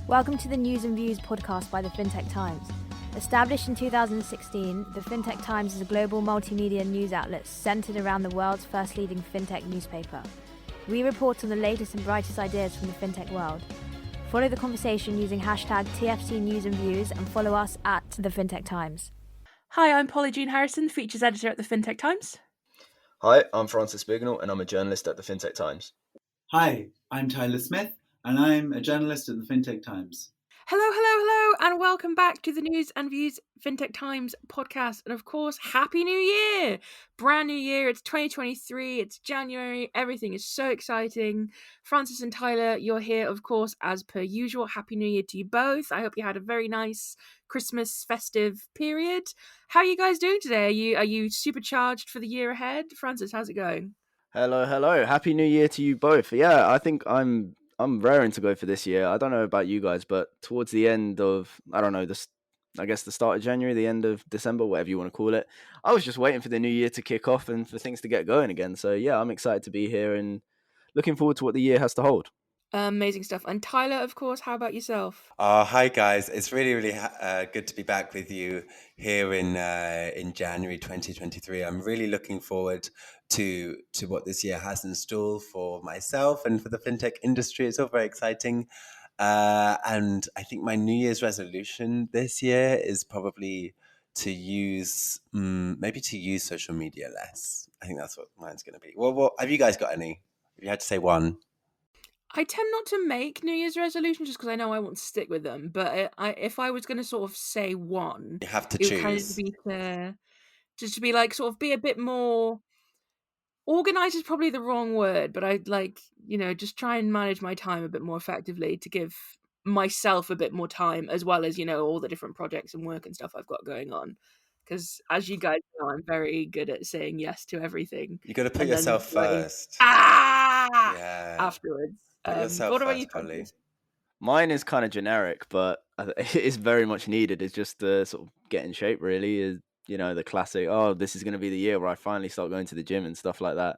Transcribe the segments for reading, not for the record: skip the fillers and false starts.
Welcome to the News and Views podcast by the Fintech Times. Established in 2016, the Fintech Times is a global multimedia news outlet centered around the world's first leading fintech newspaper. We report on the latest and brightest ideas from the fintech world. Follow the conversation using hashtag TFC News and Views and follow us at the Fintech Times. Hi, I'm Polly Jean Harrison, features editor at the Fintech Times. Hi, I'm Francis Bignell and I'm a journalist at the Fintech Times. Hi, I'm Tyler Smith and I'm a journalist at the Fintech Times. Hello, and welcome back to the News and Views Fintech Times podcast. And of course, Happy New Year! Brand new year, it's 2023, it's January, everything is so exciting. Francis and Tyler, you're here, of course, as per usual. Happy New Year to you both. I hope you had a very nice Christmas festive period. How are you guys doing today? Are you supercharged for the year ahead? Francis, how's it going? Hello. Happy New Year to you both. Yeah, I think I'm raring to go for this year. I don't know about you guys, but towards the end of, I guess the start of January, the end of December, whatever you want to call it, I was just waiting for the new year to kick off and for things to get going again. So yeah, I'm excited to be here and looking forward to what the year has to hold. Amazing stuff. And Tyler, of course, how about yourself? Hi guys, it's really good to be back with you here in January 2023. I'm really looking forward to what this year has in store for myself and for the fintech industry. It's all very exciting. And I think my New Year's resolution this year is probably to use social media less. I think that's what mine's going to be. Well, have you guys got any? If you had to say one. I tend not to make New Year's resolutions just because I know I won't stick with them. But if I was going to sort of say one, You have to it would choose. kind of be to be like sort of be a bit more organized is probably the wrong word, but I'd just try and manage my time a bit more effectively to give myself a bit more time, as well as all the different projects and work and stuff I've got going on. Because as you guys know, I'm very good at saying yes to everything. You got to put yourself first. Yeah. Afterwards. What about you, Polly? Mine is kind of generic, but it is very much needed. It's just to sort of get in shape, really. Is the classic, this is going to be the year where I finally start going to the gym and stuff like that.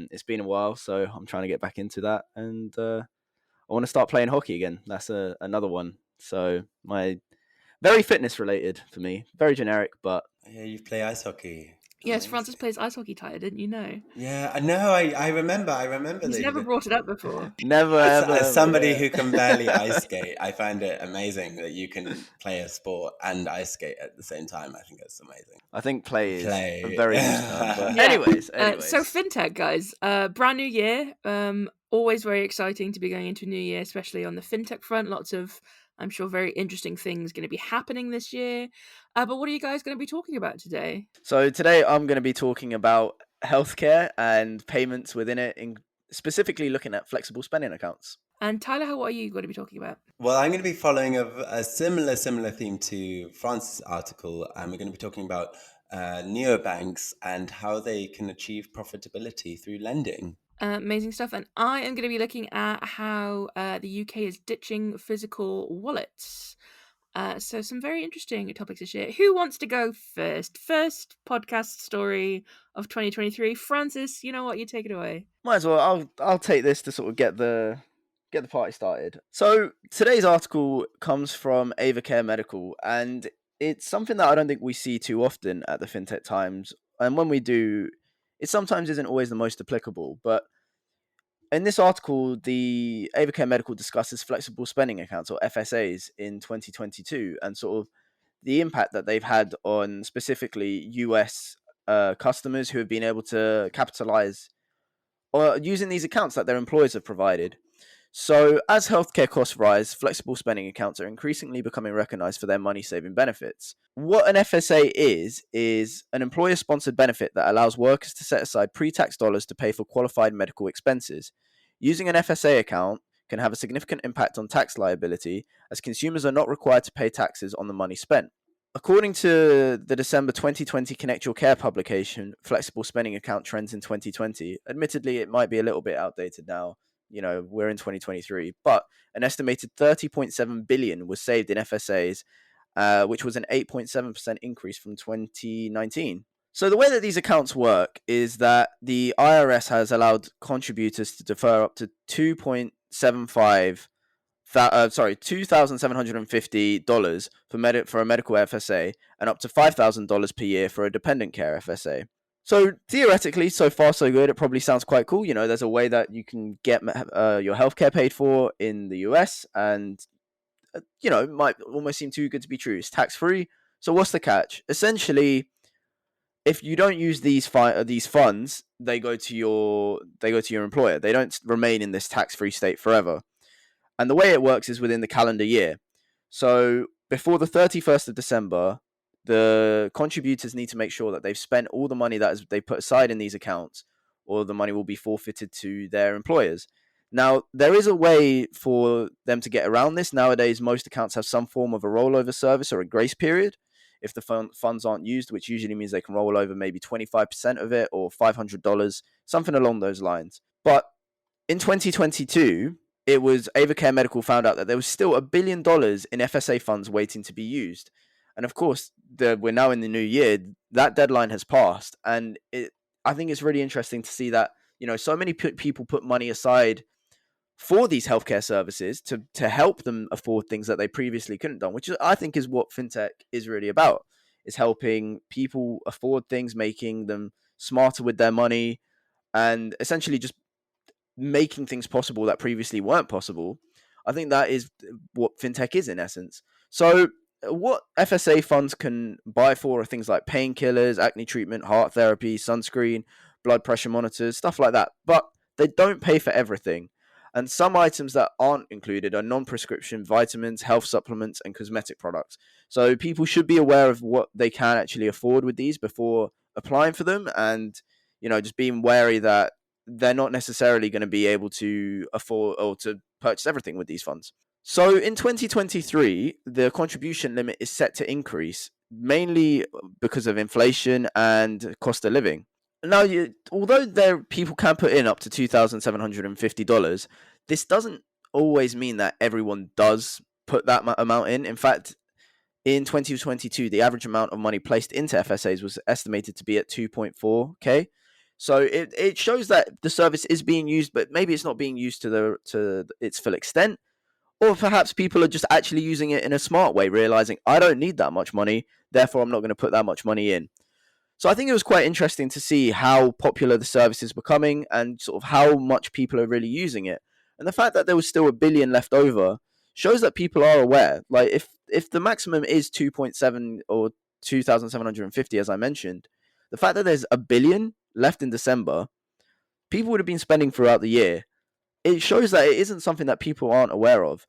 It's been a while, so I'm trying to get back into that. And I want to start playing hockey again. That's another one. So my very fitness related for me. Very generic, but... Yeah, you play ice hockey. Yes, Francis plays ice hockey, Tyler, didn't you know? Yeah, I know. I remember. He's never brought it up before. Never, ever. As somebody who can barely ice skate, I find it amazing that you can play a sport and ice skate at the same time. I think it's amazing. I think play is a very good term. But yeah. Anyways. So fintech, guys, brand new year. Always very exciting to be going into a new year, especially on the fintech front. Lots of, I'm sure, very interesting things going to be happening this year. But what are you guys going to be talking about today? So today I'm going to be talking about healthcare and payments within it, specifically looking at flexible spending accounts. And Tyler, what are you going to be talking about? Well, I'm going to be following a similar theme to Francis' article. We're going to be talking about neobanks and how they can achieve profitability through lending. Amazing stuff. And I am going to be looking at how the UK is ditching physical wallets. So some very interesting topics this year. Who wants to go first? First podcast story of 2023. Francis, you know what? You take it away. Might as well. I'll take this to sort of get the party started. So today's article comes from AvaCare Medical, and it's something that I don't think we see too often at the Fintech Times. And when we do, it sometimes isn't always the most applicable. But in this article, the AvaCare Medical discusses flexible spending accounts, or FSAs, in 2022 and sort of the impact that they've had on specifically US customers who have been able to capitalize or using these accounts that their employers have provided. So as healthcare costs rise, flexible spending accounts are increasingly becoming recognized for their money-saving benefits. What an FSA is an employer-sponsored benefit that allows workers to set aside pre-tax dollars to pay for qualified medical expenses. Using an FSA account can have a significant impact on tax liability, as consumers are not required to pay taxes on the money spent. According to the December 2020 Connect Your Care publication, Flexible Spending Account Trends in 2020, admittedly it might be a little bit outdated now, we're in 2023, but an estimated 30.7 billion was saved in FSAs, which was an 8.7% increase from 2019. So the way that these accounts work is that the IRS has allowed contributors to defer up to 2.75 $2,750 for a medical FSA, and up to $5,000 per year for a dependent care FSA. So theoretically, so far so good. It probably sounds quite cool. There's a way that you can get your healthcare paid for in the US, and it might almost seem too good to be true. It's tax free. So what's the catch? Essentially, if you don't use these funds, they go to your employer. They don't remain in this tax free state forever. And the way it works is within the calendar year. So before the 31st of December, the contributors need to make sure that they've spent all the money that they put aside in these accounts, or the money will be forfeited to their employers. Now, there is a way for them to get around this. Nowadays, most accounts have some form of a rollover service or a grace period if the funds aren't used, which usually means they can roll over maybe 25% of it or $500, something along those lines. But in 2022, it was AvaCare Medical found out that there was still $1 billion in FSA funds waiting to be used. And of course, we're now in the new year. That deadline has passed. And I think it's really interesting to see that, so many people put money aside for these healthcare services to help them afford things that they previously couldn't done, which I think is what fintech is really about, is helping people afford things, making them smarter with their money, and essentially just making things possible that previously weren't possible. I think that is what fintech is in essence. So what FSA funds can buy for are things like painkillers, acne treatment, heart therapy, sunscreen, blood pressure monitors, stuff like that. But they don't pay for everything. And some items that aren't included are non-prescription vitamins, health supplements, and cosmetic products. So people should be aware of what they can actually afford with these before applying for them, and just being wary that they're not necessarily going to be able to afford or to purchase everything with these funds. So in 2023, the contribution limit is set to increase, mainly because of inflation and cost of living. Now, although people can put in up to $2,750, this doesn't always mean that everyone does put that amount in. In fact, in 2022, the average amount of money placed into FSAs was estimated to be at 2.4K. So it shows that the service is being used, but maybe it's not being used to its full extent. Or perhaps people are just actually using it in a smart way, realizing I don't need that much money, therefore I'm not going to put that much money in. So I think it was quite interesting to see how popular the service is becoming and sort of how much people are really using it. And the fact that there was still $1 billion left over shows that people are aware. Like if the maximum is 2.7 or 2,750, as I mentioned, the fact that there's $1 billion left in December, people would have been spending throughout the year. It shows that it isn't something that people aren't aware of.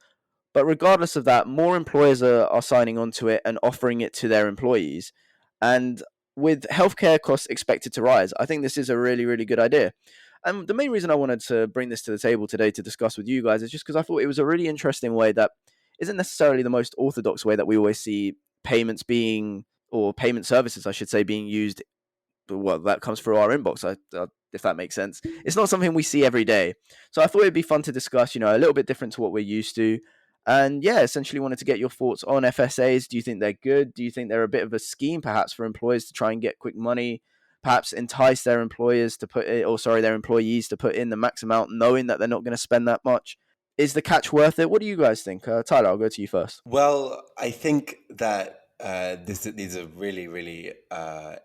But regardless of that, more employers are signing on to it and offering it to their employees. And with healthcare costs expected to rise, I think this is a really, really good idea. And the main reason I wanted to bring this to the table today to discuss with you guys is just because I thought it was a really interesting way that isn't necessarily the most orthodox way that we always see payments being, or payment services, I should say, being used. Well, that comes through our inbox, if that makes sense. It's not something we see every day. So I thought it'd be fun to discuss, a little bit different to what we're used to. And yeah, essentially wanted to get your thoughts on FSAs. Do you think they're good? Do you think they're a bit of a scheme perhaps for employers to try and get quick money, perhaps entice their employees to their employees to put in the max amount knowing that they're not going to spend that much? Is the catch worth it? What do you guys think? Tyler, I'll go to you first. Well, I think that these are really, really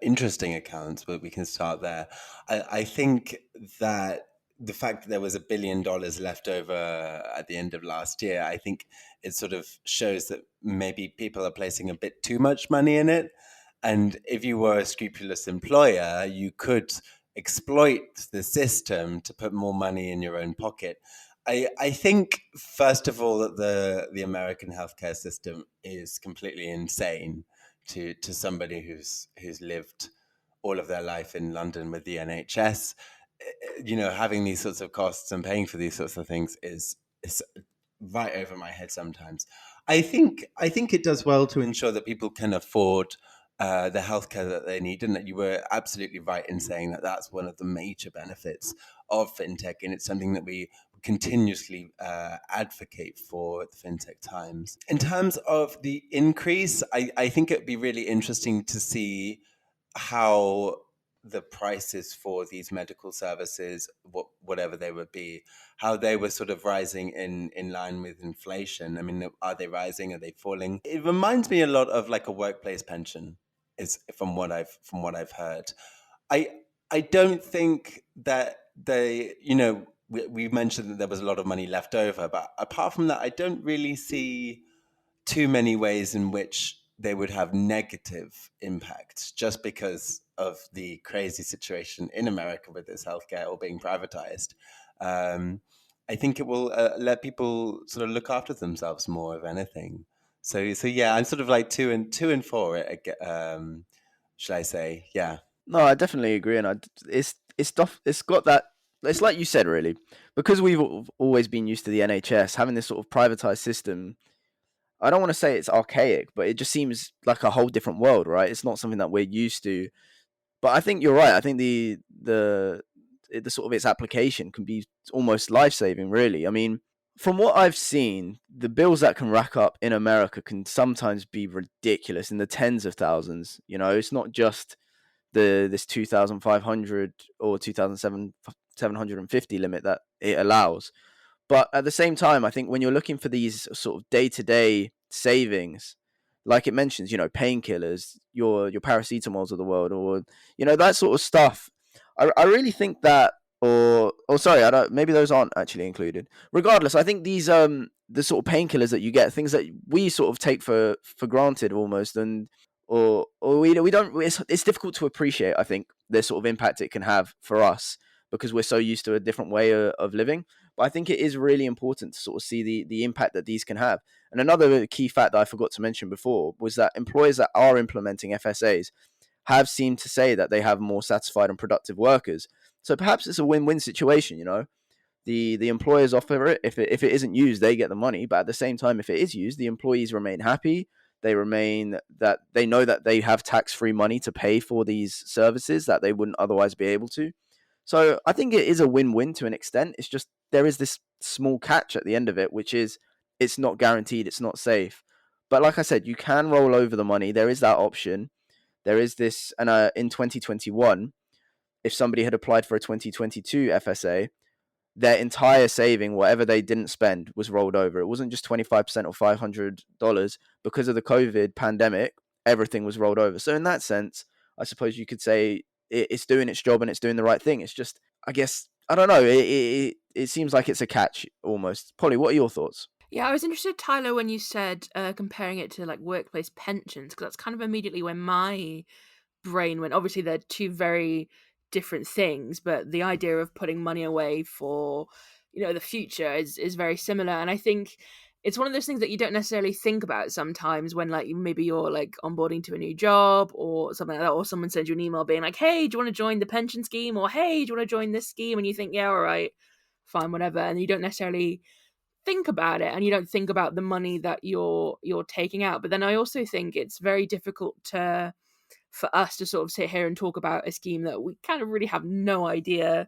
interesting accounts, but we can start there. I think that the fact that there was $1 billion left over at the end of last year, I think it sort of shows that maybe people are placing a bit too much money in it. And if you were a scrupulous employer, you could exploit the system to put more money in your own pocket. I think, first of all, that the American healthcare system is completely insane to somebody who's lived all of their life in London with the NHS. Having these sorts of costs and paying for these sorts of things is right over my head sometimes. I think it does well to ensure that people can afford the healthcare that they need, and that you were absolutely right in saying that that's one of the major benefits of fintech, and it's something that we continuously advocate for at the Fintech Times. In terms of the increase, I think it'd be really interesting to see how the prices for these medical services, whatever they would be, how they were sort of rising in line with inflation. I mean, are they rising? Are they falling? It reminds me a lot of like a workplace pension, is from what I've heard. I don't think that they, we mentioned that there was a lot of money left over, but apart from that, I don't really see too many ways in which they would have negative impact just because of the crazy situation in America with this healthcare all being privatized. I think it will let people sort of look after themselves more, if anything. So yeah, I'm sort of like two and four. Should I say? Yeah. No, I definitely agree, and it's got that. It's like you said, really, because we've always been used to the NHS having this sort of privatized system. I don't want to say it's archaic, but it just seems like a whole different world, right? It's not something that we're used to. But I think you're right. I think the sort of its application can be almost life saving, really. I mean, from what I've seen, the bills that can rack up in America can sometimes be ridiculous in the tens of thousands. It's not just this 2,500 or 2,750 limit that it allows. But at the same time, I think when you're looking for these sort of day-to-day savings, like it mentions, painkillers, your paracetamols of the world, or that sort of stuff, I really think that, or sorry, I don't. Maybe those aren't actually included. Regardless, I think these the sort of painkillers that you get, things that we sort of take for granted almost, and or we don't. It's difficult to appreciate. I think the sort of impact it can have for us because we're so used to a different way of living. But I think it is really important to sort of see the impact that these can have. And another key fact that I forgot to mention before was that employers that are implementing FSAs have seemed to say that they have more satisfied and productive workers. So perhaps it's a win-win situation, The employers offer it. If it isn't used, they get the money. But at the same time, if it is used, the employees remain happy. They know that they have tax-free money to pay for these services that they wouldn't otherwise be able to. So I think it is a win-win to an extent. It's just there is this small catch at the end of it, which is it's not guaranteed, it's not safe. But like I said, you can roll over the money. There is that option. There is this, and in 2021, if somebody had applied for a 2022 FSA, their entire saving, whatever they didn't spend, was rolled over. It wasn't just 25% or $500. Because of the COVID pandemic, everything was rolled over. So in that sense, I suppose you could say it's doing its job and it's doing the right thing. It's just, I guess, I don't know. It seems like it's a catch almost. Polly, what are your thoughts? Yeah, I was interested, Tyler, when you said comparing it to like workplace pensions, because that's kind of immediately where my brain went. Obviously, they're two very different things, but the idea of putting money away for the future is very similar. And I think it's one of those things that you don't necessarily think about sometimes when like maybe you're like onboarding to a new job or something like that, or someone sends you an email being like, hey, do you want to join the pension scheme, or hey, do you want to join this scheme? And you think, yeah, all right, fine, whatever. And you don't necessarily think about it, and you don't think about the money that you're taking out. But then I also think it's very difficult for us to sort of sit here and talk about a scheme that we kind of really have no idea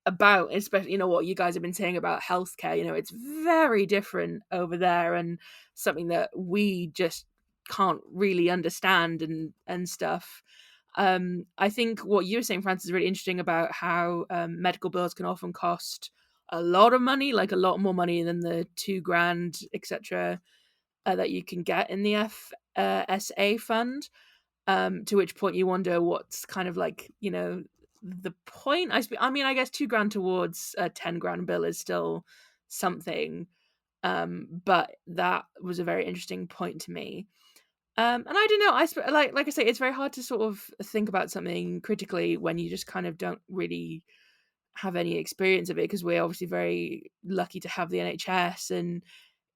about, especially what you guys have been saying about healthcare. It's very different over there, and something that we just can't really understand and stuff. I think what you were saying, Francis, is really interesting about how medical bills can often cost a lot of money, like a lot more money than the $2,000, etc., that you can get in the FSA fund. To which point you wonder what's kind of like the point. I mean, I guess $2,000 towards a $10,000 bill is still something, but that was a very interesting point to me. And I don't know. Like I say, it's very hard to sort of think about something critically when you just kind of don't really have any experience of it, because we're obviously very lucky to have the NHS, and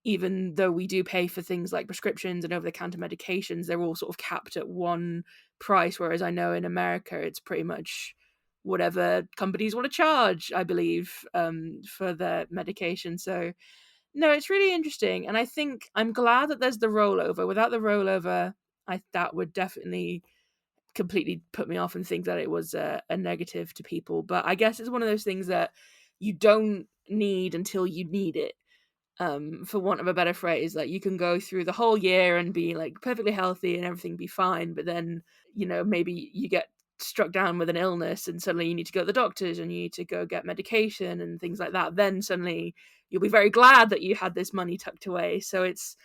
even though we do pay for things like prescriptions and over-the-counter medications, they're all sort of capped at one price, whereas I know in America it's pretty much whatever companies want to charge, I believe, for their medication. So no, it's really interesting, and I think I'm glad that there's the rollover. Without the rollover, that would definitely completely put me off and think that it was a negative to people. But I guess it's one of those things that you don't need until you need it, for want of a better phrase. Like, you can go through the whole year and be like perfectly healthy and everything be fine, but then maybe you get struck down with an illness and suddenly you need to go to the doctors and you need to go get medication and things like that, then suddenly you'll be very glad that you had this money tucked away. So it's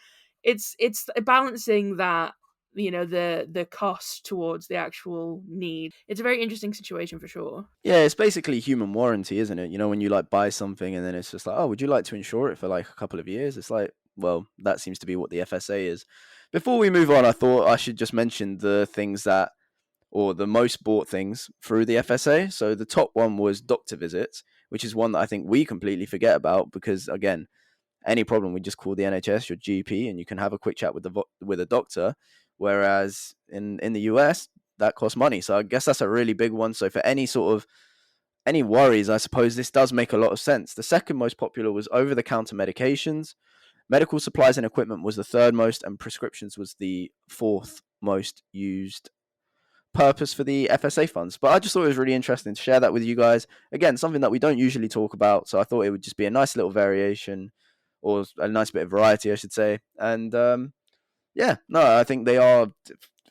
balancing that, the cost towards the actual need. It's a very interesting situation for sure. Yeah, it's basically human warranty, isn't it? When you like buy something and then it's just like, oh, would you like to insure it for like a couple of years? It's like, well, that seems to be what the FSA is. Before we move on, I thought I should just mention the things that, or the most bought things through the FSA. So the top one was doctor visits, which is one that I think we completely forget about because, again, any problem, we just call the NHS, your GP, and you can have a quick chat with a doctor. Whereas in the US, that costs money. So I guess that's a really big one. So for any worries, I suppose this does make a lot of sense. The second most popular was over-the-counter medications. Medical supplies and equipment was the third most, and prescriptions was the fourth most used purpose for the FSA funds. But I just thought it was really interesting to share that with you guys. Again, something that we don't usually talk about. So I thought it would just be a nice little variation, or a nice bit of variety, I should say. And yeah, no, I think they are,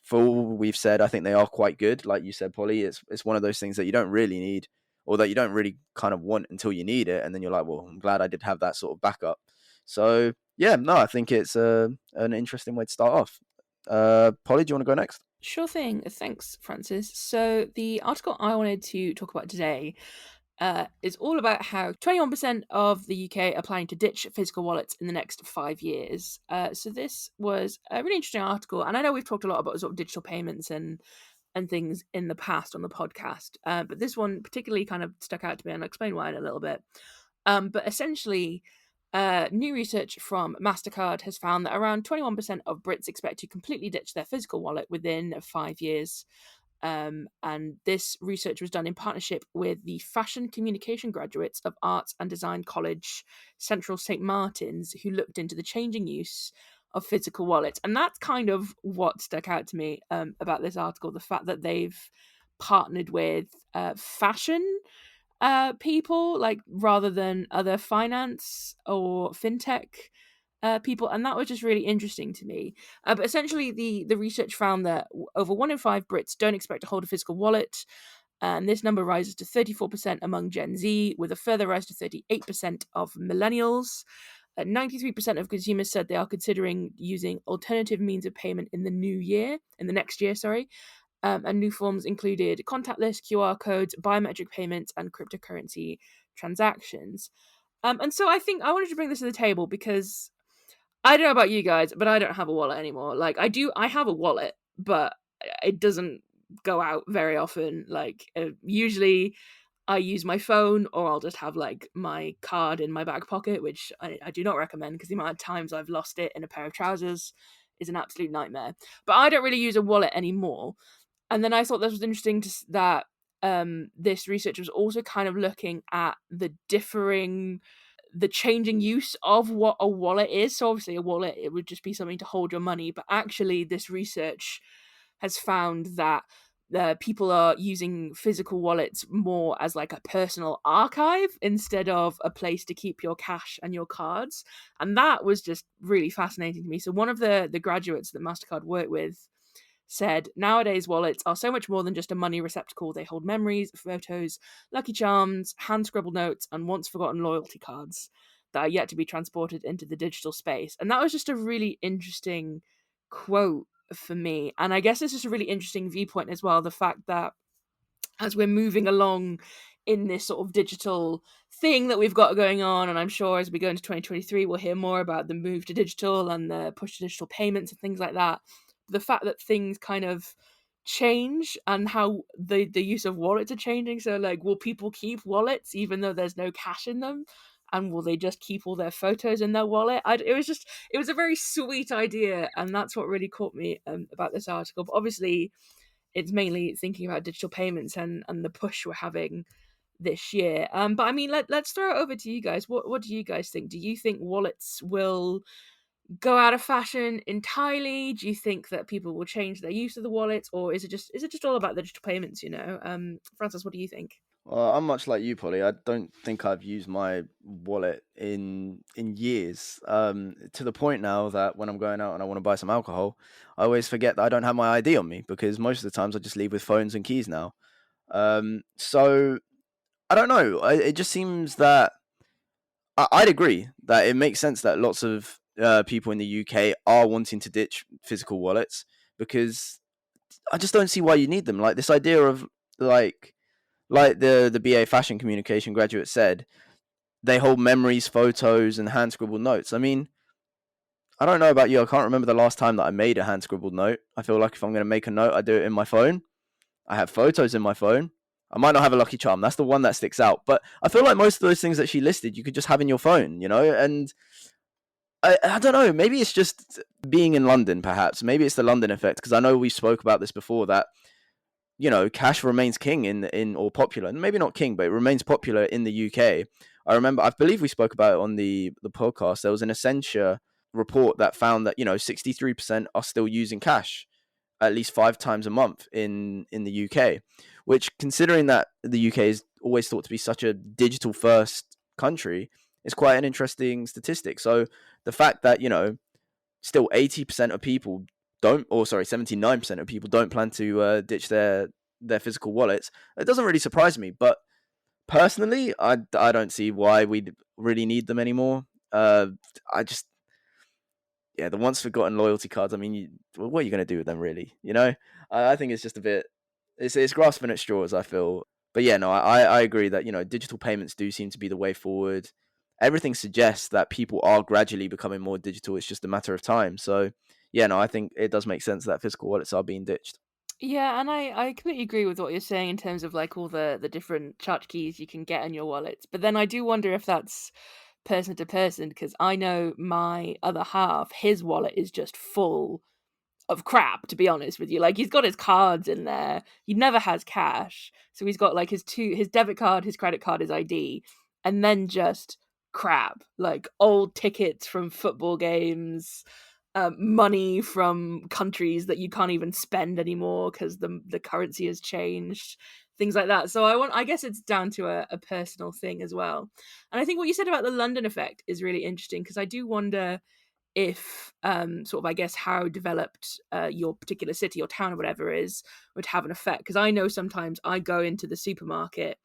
for all we've said, I think they are quite good. Like you said, Polly, it's one of those things that you don't really need, or that you don't really kind of want until you need it. And then you're like, well, I'm glad I did have that sort of backup. So yeah, no, I think it's an interesting way to start off. Polly, do you want to go next? Sure thing. Thanks, Francis. So the article I wanted to talk about today is all about how 21% of the UK are planning to ditch physical wallets in the next 5 years. So this was a really interesting article, and I know we've talked a lot about sort of digital payments and things in the past on the podcast, but this one particularly kind of stuck out to me, and I'll explain why in a little bit. But essentially, new research from MasterCard has found that around 21% of Brits expect to completely ditch their physical wallet within 5 years. And this research was done in partnership with the fashion communication graduates of Arts and Design College Central St. Martin's, who looked into the changing use of physical wallets. And that's kind of what stuck out to me about this article, the fact that they've partnered with fashion people, like rather than other finance or fintech people, and that was just really interesting to me. But essentially, the research found that over 1 in 5 Brits don't expect to hold a physical wallet, and this number rises to 34% among Gen Z, with a further rise to 38% of millennials. 93% of consumers said they are considering using alternative means of payment in the next year. And new forms included contactless, QR codes, biometric payments, and cryptocurrency transactions. And so I think I wanted to bring this to the table because I don't know about you guys, but I don't have a wallet anymore. Like I have a wallet, but it doesn't go out very often. Like usually I use my phone, or I'll just have like my card in my back pocket, which I do not recommend because the amount of times I've lost it in a pair of trousers is an absolute nightmare. But I don't really use a wallet anymore. And then I thought this was interesting that this research was also kind of looking at the changing use of what a wallet is. So obviously a wallet, it would just be something to hold your money, but actually this research has found that people are using physical wallets more as like a personal archive instead of a place to keep your cash and your cards. And that was just really fascinating to me. So one of the graduates that MasterCard worked with said, nowadays wallets are so much more than just a money receptacle. They hold memories, photos, lucky charms, hand-scribbled notes, and once-forgotten loyalty cards that are yet to be transported into the digital space. And that was just a really interesting quote for me. And I guess it's just a really interesting viewpoint as well, the fact that as we're moving along in this sort of digital thing that we've got going on, and I'm sure as we go into 2023, we'll hear more about the move to digital and the push to digital payments and things like that. The fact that things kind of change and how the use of wallets are changing. So like, will people keep wallets even though there's no cash in them? And will they just keep all their photos in their wallet? It was a very sweet idea, and that's what really caught me about this article. But obviously, it's mainly thinking about digital payments and the push we're having this year. But I mean, let's throw it over to you guys. What do you guys think? Do you think wallets will go out of fashion entirely? Do you think that people will change their use of the wallet, or is it just all about the digital payments? Francis, what do you think? I'm much like you, Polly. I don't think I've used my wallet in years. To the point now that when I'm going out and I want to buy some alcohol, I always forget that I don't have my ID on me because most of the times I just leave with phones and keys now. So I don't know. It just seems that I'd agree that it makes sense that lots of people in the UK are wanting to ditch physical wallets because I just don't see why you need them. Like this idea of like the BA fashion communication graduate said, they hold memories, photos, and hand scribbled notes. I mean, I don't know about you. I can't remember the last time that I made a hand scribbled note. I feel like if I'm going to make a note, I do it in my phone. I have photos in my phone. I might not have a lucky charm. That's the one that sticks out. But I feel like most of those things that she listed, you could just have in your phone, you know? And I don't know. Maybe it's just being in London, perhaps. Maybe it's the London effect. Because I know we spoke about this before that, you know, cash remains king in or popular. Maybe not king, but it remains popular in the UK. I believe we spoke about it on the podcast. There was an Accenture report that found that, you know, 63% are still using cash at least 5 times a month in the UK, which, considering that the UK is always thought to be such a digital first country, is quite an interesting statistic. So the fact that, you know, still 80% of people don't, or sorry, 79% of people don't plan to ditch their physical wallets, it doesn't really surprise me. But personally, I don't see why we really need them anymore. I just, yeah, the once forgotten loyalty cards. I mean, what are you going to do with them, really? You know, I think it's just a bit, it's grasping at straws, I feel. But yeah, no, I agree that, you know, digital payments do seem to be the way forward. Everything suggests that people are gradually becoming more digital. It's just a matter of time. So yeah, no, I think it does make sense that physical wallets are being ditched. Yeah, and I completely agree with what you're saying in terms of like all the different tchotchkes you can get in your wallets. But then I do wonder if that's person to person, because I know my other half, his wallet is just full of crap, to be honest with you. Like, he's got his cards in there. He never has cash. So he's got like his debit card, his credit card, his ID, and then just crap, like old tickets from football games, money from countries that you can't even spend anymore because the currency has changed, things like that. So I guess it's down to a personal thing as well. And I think what you said about the London effect is really interesting, because I do wonder if sort of, I guess, how developed your particular city or town or whatever is would have an effect. Because I know sometimes I go into the supermarket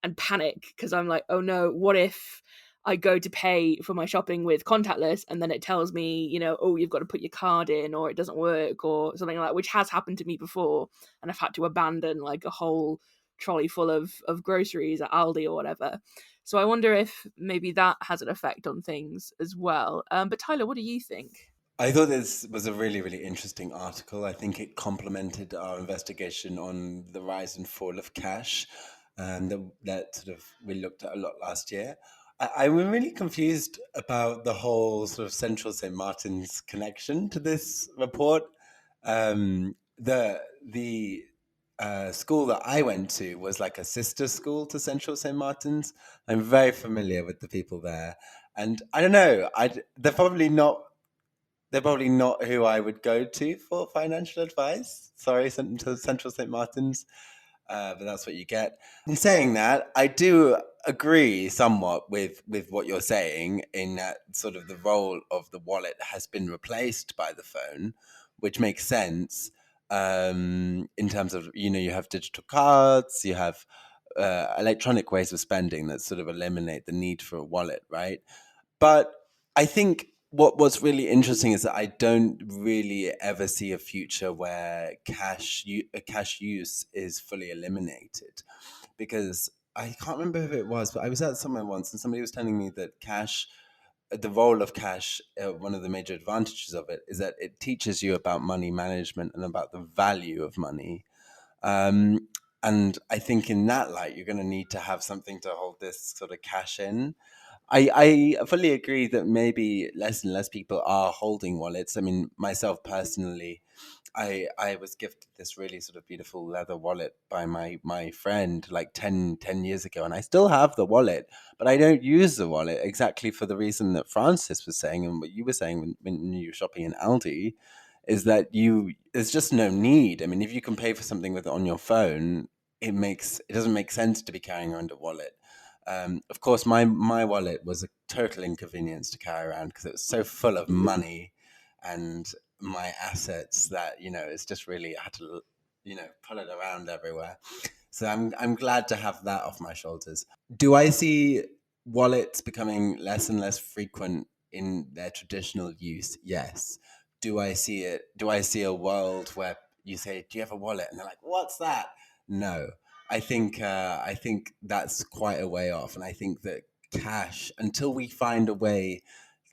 and panic because I'm like, oh no, what if I go to pay for my shopping with contactless and then it tells me, you know, oh, you've got to put your card in, or it doesn't work, or something like that, which has happened to me before, and I've had to abandon like a whole trolley full of groceries at Aldi or whatever. So I wonder if maybe that has an effect on things as well. But Tyler, what do you think? I thought this was a really, really interesting article. I think it complemented our investigation on the rise and fall of cash, that sort of we looked at a lot last year. I'm really confused about the whole sort of Central St. Martin's connection to this report. The school that I went to was like a sister school to Central St. Martin's. I'm very familiar with the people there, and I don't know. They're probably not. They're probably not who I would go to for financial advice. Sorry, Central St. Martin's, but that's what you get. In saying that, I do agree somewhat with what you're saying, in that sort of the role of the wallet has been replaced by the phone, which makes sense in terms of, you know, you have digital cards, you have electronic ways of spending that sort of eliminate the need for a wallet, right? But I think what's really interesting is that I don't really ever see a future where cash use is fully eliminated, because I can't remember who it was, but I was at somewhere once and somebody was telling me that the role of cash, one of the major advantages of it is that it teaches you about money management and about the value of money. And I think in that light, you're going to need to have something to hold this sort of cash in. I fully agree that maybe less and less people are holding wallets. I mean, myself personally, I was gifted this really sort of beautiful leather wallet by my friend like 10 years ago, and I still have the wallet, but I don't use the wallet exactly for the reason that Francis was saying, and what you were saying when you were shopping in Aldi, is that there's just no need. I mean, if you can pay for something with it on your phone, it doesn't make sense to be carrying around a wallet. Of course, my wallet was a total inconvenience to carry around because it was so full of money and my assets that it's just really, I had to pull it around everywhere. So I'm glad to have that off my shoulders. Do I see wallets becoming less and less frequent in their traditional use? Yes. Do I see it? Do I see a world where you say, "Do you have a wallet?" and they're like, "What's that?" No. I think that's quite a way off, and I think that cash, until we find a way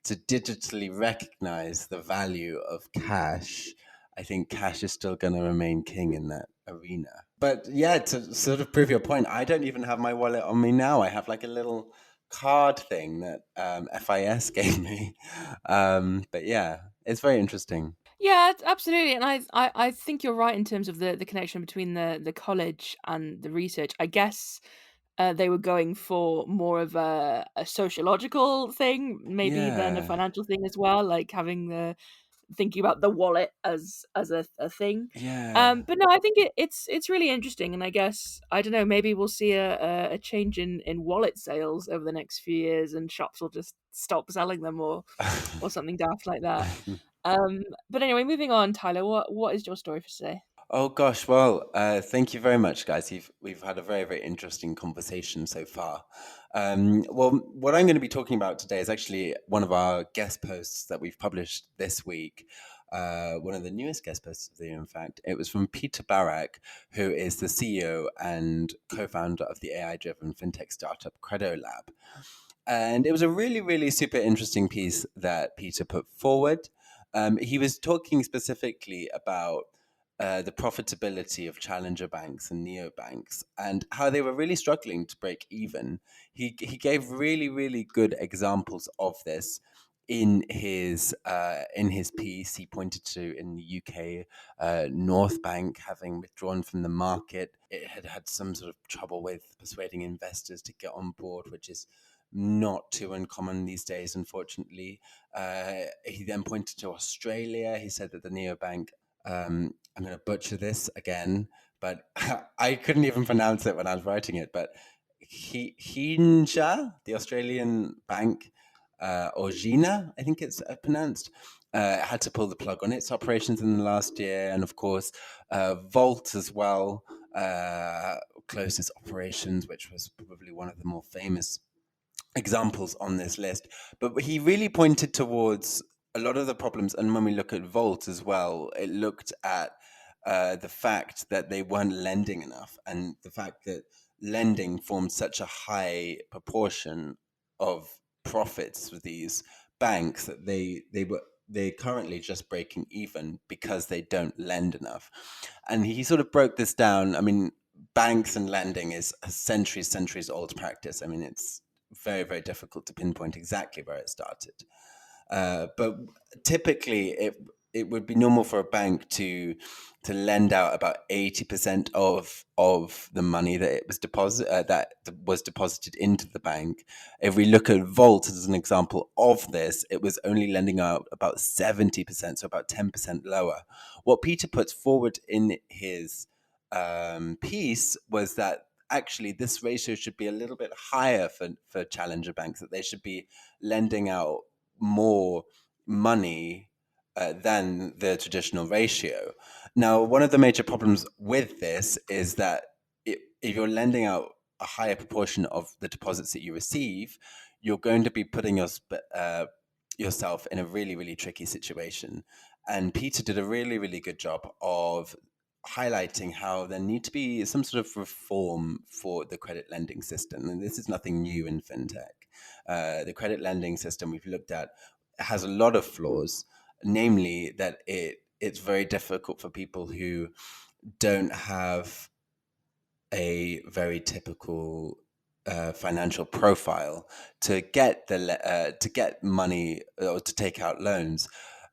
to digitally recognize the value of cash, I think cash is still going to remain king in that arena. But yeah, to sort of prove your point, I don't even have my wallet on me now. I have like a little card thing that FIS gave me. But yeah, it's very interesting. Yeah, absolutely, and I think you're right in terms of the connection between the college and the research. I guess they were going for more of a sociological thing, maybe than a Yeah, financial thing as well, like having thinking about the wallet as a thing. yeah. But no, I think it's really interesting, and I guess I don't know, maybe we'll see a change in wallet sales over the next few years, and shops will just stop selling them or something daft like that. But anyway, moving on, Tyler, what is your story for today? Oh gosh, well, thank you very much, guys. We've had a very, very interesting conversation so far. Well, what I'm going to be talking about today is actually one of our guest posts that we've published this week. One of the newest guest posts of the year, in fact. It was from Peter Barak, who is the CEO and co-founder of the AI-driven fintech startup Credo Lab. And it was a really, really super interesting piece that Peter put forward. He was talking specifically about the profitability of challenger banks and neobanks and how they were really struggling to break even. He gave really, really good examples of this in his piece. He pointed to in the UK, North Bank having withdrawn from the market. It had had some sort of trouble with persuading investors to get on board, which is not too uncommon these days, unfortunately. He then pointed to Australia. He said that the neobank, I'm going to butcher this again, but I couldn't even pronounce it when I was writing it. But Hinsha, the Australian bank, or Gina, I think it's pronounced, had to pull the plug on its operations in the last year. And of course, Volt as well closed its operations, which was probably one of the more famous examples on this list. But he really pointed towards a lot of the problems. And when we look at Volt as well, it looked at the fact that they weren't lending enough, and the fact that lending formed such a high proportion of profits for these banks that they're currently just breaking even because they don't lend enough. And he sort of broke this down. I mean, banks and lending is a centuries old practice. I mean, it's very, very difficult to pinpoint exactly where it started. But typically, it would be normal for a bank to lend out about 80% of the money that it was deposited into the bank. If we look at Volt as an example of this, it was only lending out about 70%, so about 10% lower. What Peter puts forward in his piece was that actually this ratio should be a little bit higher for challenger banks, that they should be lending out more money than the traditional ratio. Now, one of the major problems with this is that if you're lending out a higher proportion of the deposits that you receive, you're going to be putting yourself in a really, really tricky situation. And Peter did a really, really good job of highlighting how there need to be some sort of reform for the credit lending system. And this is nothing new in fintech. The credit lending system we've looked at has a lot of flaws, namely that it's very difficult for people who don't have a very typical financial profile to get money or to take out loans.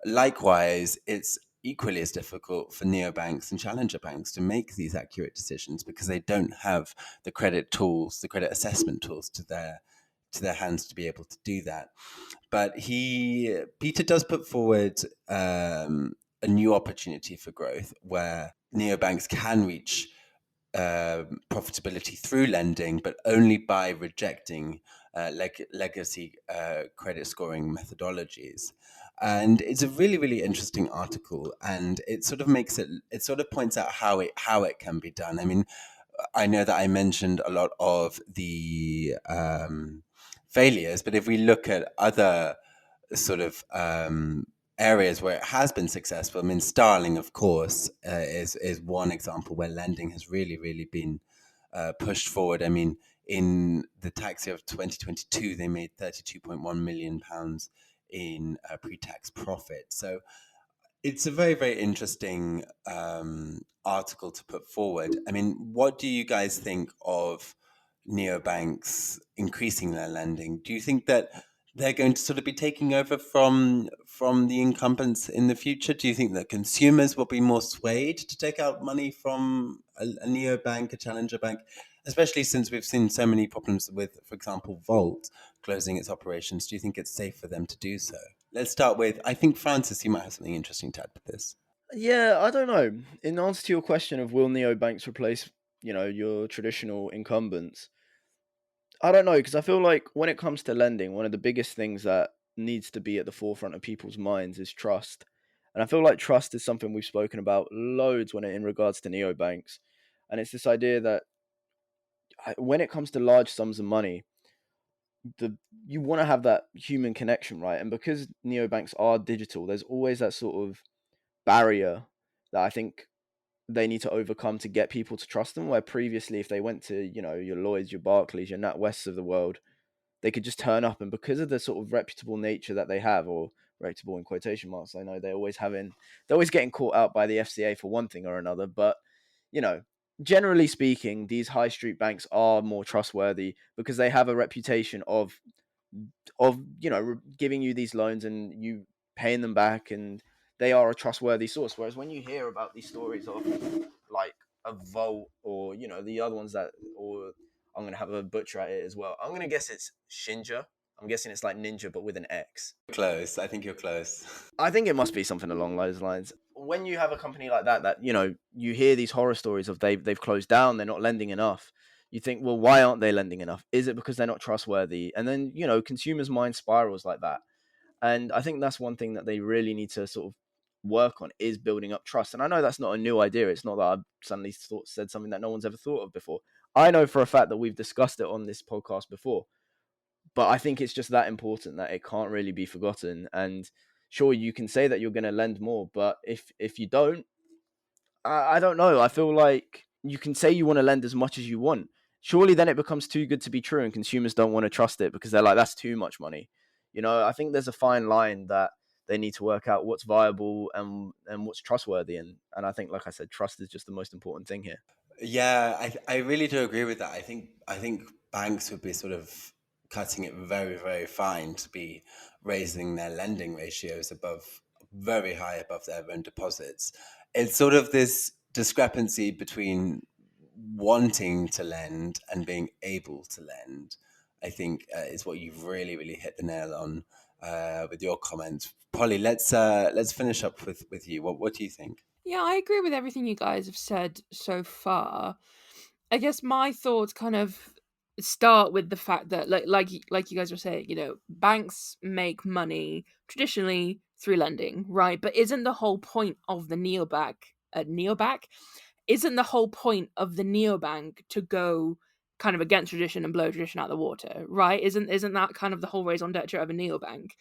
Likewise, it's equally as difficult for neobanks and challenger banks to make these accurate decisions because they don't have the credit tools, the credit assessment tools to their hands to be able to do that. But Peter does put forward a new opportunity for growth where neobanks can reach profitability through lending, but only by rejecting legacy credit scoring methodologies. And it's a really, really interesting article, and it sort of points out how it can be done. I mean, I know that I mentioned a lot of the failures, but if we look at other sort of areas where it has been successful, I mean, Starling, of course, is one example where lending has really, really been pushed forward. I mean, in the tax year of 2022, they made £32.1 million in pre-tax profit. So it's a very, very interesting article to put forward. I mean, what do you guys think of neobanks increasing their lending? Do you think that they're going to sort of be taking over from the incumbents in the future? Do you think that consumers will be more swayed to take out money from a neobank, a challenger bank, especially since we've seen so many problems with, for example, Volt closing its operations? Do you think it's safe for them to do so? Let's start with, I think, Francis, you might have something interesting to add to this. Yeah, I don't know. In answer to your question of will neobanks replace, your traditional incumbents, I don't know, because I feel like when it comes to lending, one of the biggest things that needs to be at the forefront of people's minds is trust. And I feel like trust is something we've spoken about loads in regards to neobanks. And it's this idea that when it comes to large sums of money, you want to have that human connection, right? And because neobanks are digital, there's always that sort of barrier that I think they need to overcome to get people to trust them. Where previously, if they went to, your Lloyds, your Barclays, your NatWests of the world, they could just turn up, and because of the sort of reputable nature that they have, or reputable in quotation marks, I know they're always getting caught out by the FCA for one thing or another. But, generally speaking, these high street banks are more trustworthy because they have a reputation of giving you these loans and you paying them back, and they are a trustworthy source. Whereas when you hear about these stories of like a Volt or the other ones or I'm gonna have a butcher at it as well. I'm gonna guess it's Shinja. I'm guessing it's like ninja but with an X. Close. I think you're close. I think it must be something along those lines. When you have a company like that you hear these horror stories of they've closed down, they're not lending enough. You think, well, why aren't they lending enough? Is it because they're not trustworthy? And then, consumers' mind spirals like that. And I think that's one thing that they really need to sort of work on, is building up trust. And I know that's not a new idea. It's not that I've suddenly said something that no one's ever thought of before. I know for a fact that we've discussed it on this podcast before. But I think it's just that important that it can't really be forgotten. And sure, you can say that you're going to lend more, but if you don't, I don't know. I feel like you can say you want to lend as much as you want. Surely then it becomes too good to be true, and consumers don't want to trust it because they're like, that's too much money. I think there's a fine line that they need to work out what's viable and what's trustworthy. And I think, like I said, trust is just the most important thing here. Yeah, I really do agree with that. I think banks would be sort of cutting it very, very fine to be raising their lending ratios very high above their own deposits. It's sort of this discrepancy between wanting to lend and being able to lend, I think, is what you've really, really hit the nail on with your comments. Polly, let's finish up with you. What do you think? Yeah, I agree with everything you guys have said so far. I guess my thoughts kind of start with the fact that, like you guys were saying, banks make money traditionally through lending, right? But isn't the whole point of the neobank? Isn't the whole point of the neobank to go kind of against tradition and blow tradition out of the water, right? Isn't that kind of the whole raison d'etre of a neobank?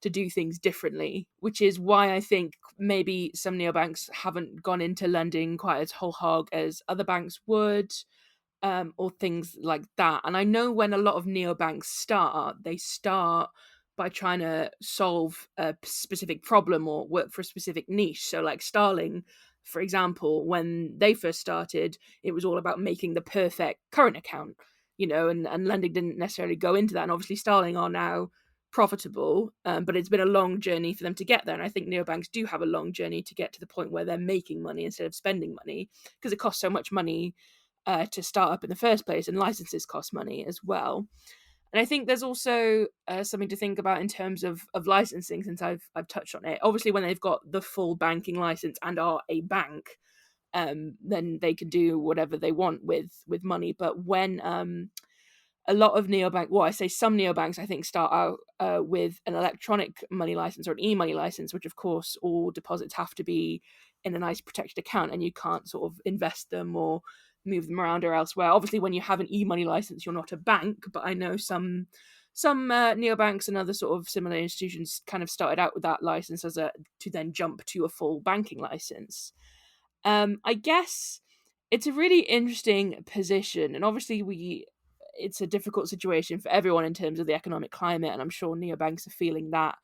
To do things differently, which is why I think maybe some neobanks haven't gone into lending quite as whole hog as other banks would, or things like that. And I know when a lot of neobanks they start by trying to solve a specific problem or work for a specific niche. So like Starling, for example, when they first started, it was all about making the perfect current account, and lending didn't necessarily go into that. And obviously Starling are now profitable, but it's been a long journey for them to get there. And I think neobanks do have a long journey to get to the point where they're making money instead of spending money, because it costs so much money to start up in the first place, and licenses cost money as well. And I think there's also something to think about in terms of licensing, since I've touched on it. Obviously, when they've got the full banking license and are a bank, then they can do whatever they want with money. But when a lot of neobank, well, I say some neobanks, I think, start out with an electronic money license or an e-money license, which of course all deposits have to be in a nice protected account, and you can't sort of invest them or move them around or elsewhere. Obviously, when you have an e-money license, you're not a bank, but I know some neobanks and other sort of similar institutions kind of started out with that license to then jump to a full banking license. I guess it's a really interesting position, and obviously it's a difficult situation for everyone in terms of the economic climate, and I'm sure neobanks are feeling that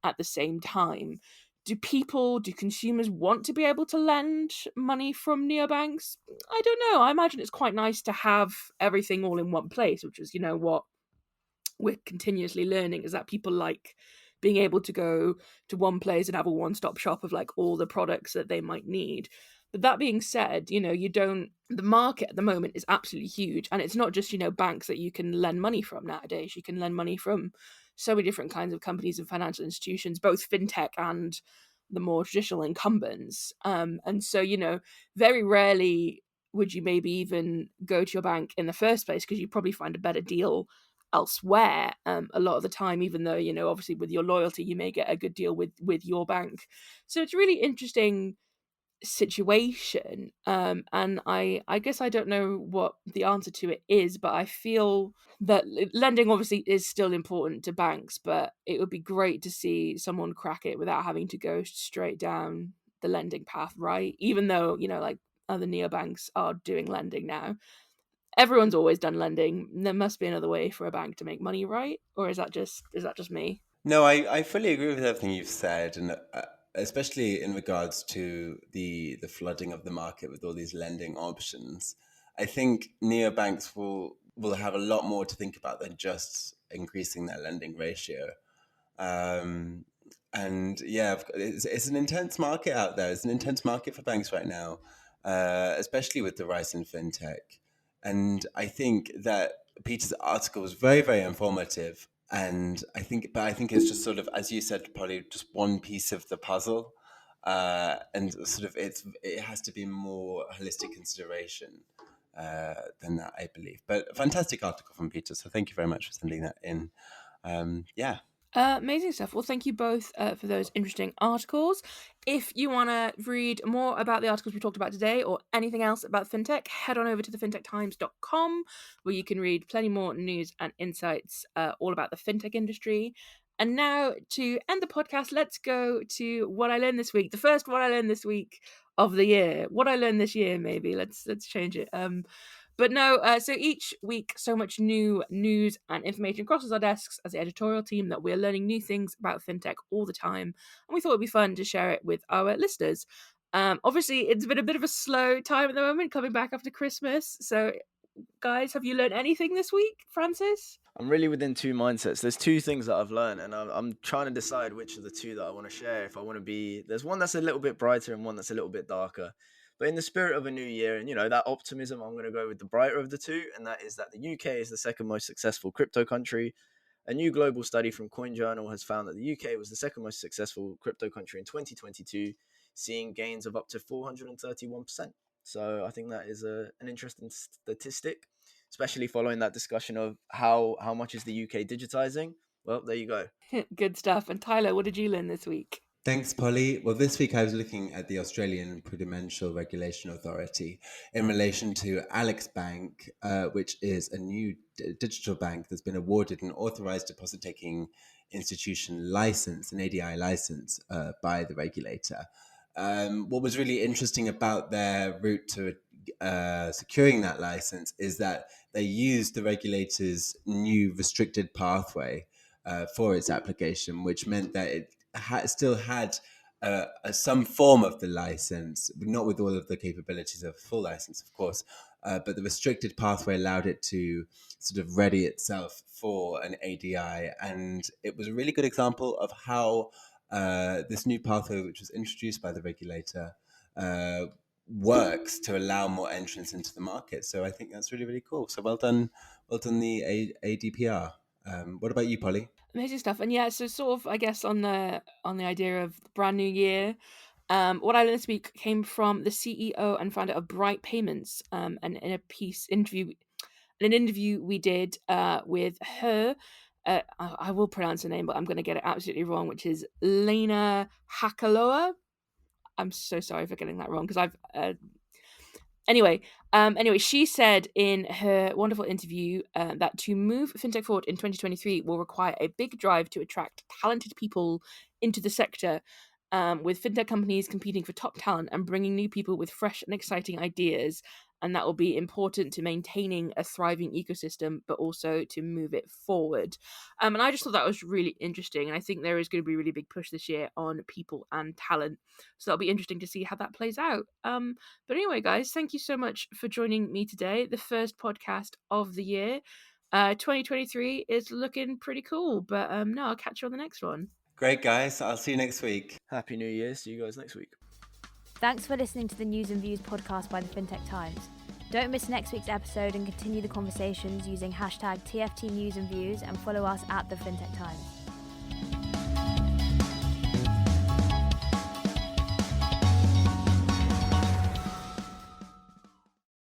at the same time. Do consumers want to be able to lend money from neobanks? I don't know. I imagine it's quite nice to have everything all in one place, which is, what we're continuously learning, is that people like being able to go to one place and have a one-stop shop of like all the products that they might need. But that being said, the market at the moment is absolutely huge. And it's not just, banks that you can lend money from nowadays. You can lend money from so many different kinds of companies and financial institutions, both fintech and the more traditional incumbents. And so, very rarely would you maybe even go to your bank in the first place, because you probably find a better deal elsewhere a lot of the time, even though, obviously with your loyalty, you may get a good deal with your bank. So it's really interesting situation, and I guess I don't know what the answer to it is, but I feel that lending obviously is still important to banks, but it would be great to see someone crack it without having to go straight down the lending path, right? Even though, like other neobanks are doing lending now, everyone's always done lending. There must be another way for a bank to make money, right? Or is that just me? No, I fully agree with everything you've said, and especially in regards to the flooding of the market with all these lending options. I think neobanks will have a lot more to think about than just increasing their lending ratio. And yeah, it's an intense market out there. It's an intense market for banks right now, especially with the rise in fintech. And I think that Peter's article was very, very informative. And I think it's just sort of, as you said, probably just one piece of the puzzle. And sort of it has to be more holistic consideration than that, I believe. But a fantastic article from Peter. So thank you very much for sending that in. Yeah. Amazing stuff. Well, thank you both for those interesting articles. If you want to read more about the articles we talked about today or anything else about fintech, head on over to thefintechtimes.com, where you can read plenty more news and insights all about the fintech industry. And now, to end the podcast, let's go to what I learned this week. The first what I learned this week of the year. What I learned this year, maybe. Let's change it. But no, so each week, so much new news and information crosses our desks as the editorial team that we're learning new things about fintech all the time. And we thought it'd be fun to share it with our listeners. Obviously, it's been a bit of a slow time at the moment, coming back after Christmas. So, guys, have you learned anything this week, Francis? I'm really within two mindsets. There's two things that I've learned, and I'm trying to decide which of the two that I want to share. If I want to be, there's one that's a little bit brighter and one that's a little bit darker. But in the spirit of a new year and, that optimism, I'm going to go with the brighter of the two. And that is that the UK is the second most successful crypto country. A new global study from CoinJournal has found that the UK was the second most successful crypto country in 2022, seeing gains of up to 431%. So I think that is an interesting statistic, especially following that discussion of how much is the UK digitizing. Well, there you go. Good stuff. And Tyler, what did you learn this week? Thanks, Polly. Well, this week I was looking at the Australian Prudential Regulation Authority in relation to Alex Bank, which is a new digital bank that's been awarded an authorized deposit-taking institution license, an ADI license, by the regulator. What was really interesting about their route to securing that license is that they used the regulator's new restricted pathway for its application, which meant that it still had some form of the license, but not with all of the capabilities of a full license, of course. But the restricted pathway allowed it to sort of ready itself for an ADI. And it was a really good example of how this new pathway, which was introduced by the regulator, works to allow more entrants into the market. So I think that's really, really cool. So well done the ADPR. What about you, Polly? Amazing stuff. And yeah, so sort of, I guess, on the idea of the brand new year, What I learned this week came from the CEO and founder of Bright Payments, and in an interview we did with her. I will pronounce her name, but I'm going to get it absolutely wrong, which is Lena Hakaloa. I'm so sorry for getting that wrong, because I've... Anyway, she said in her wonderful interview that to move fintech forward in 2023 will require a big drive to attract talented people into the sector, with fintech companies competing for top talent and bringing new people with fresh and exciting ideas. And that will be important to maintaining a thriving ecosystem, but also to move it forward. And I just thought that was really interesting. And I think there is going to be a really big push this year on people and talent. So that'll be interesting to see how that plays out. But anyway, guys, thank you so much for joining me today. The first podcast of the year. 2023 is looking pretty cool. But no, I'll catch you on the next one. Great, guys. I'll see you next week. Happy New Year. See you guys next week. Thanks for listening to the News and Views podcast by the Fintech Times. Don't miss next week's episode and continue the conversations using hashtag TFT News and Views, and follow us at the Fintech Times.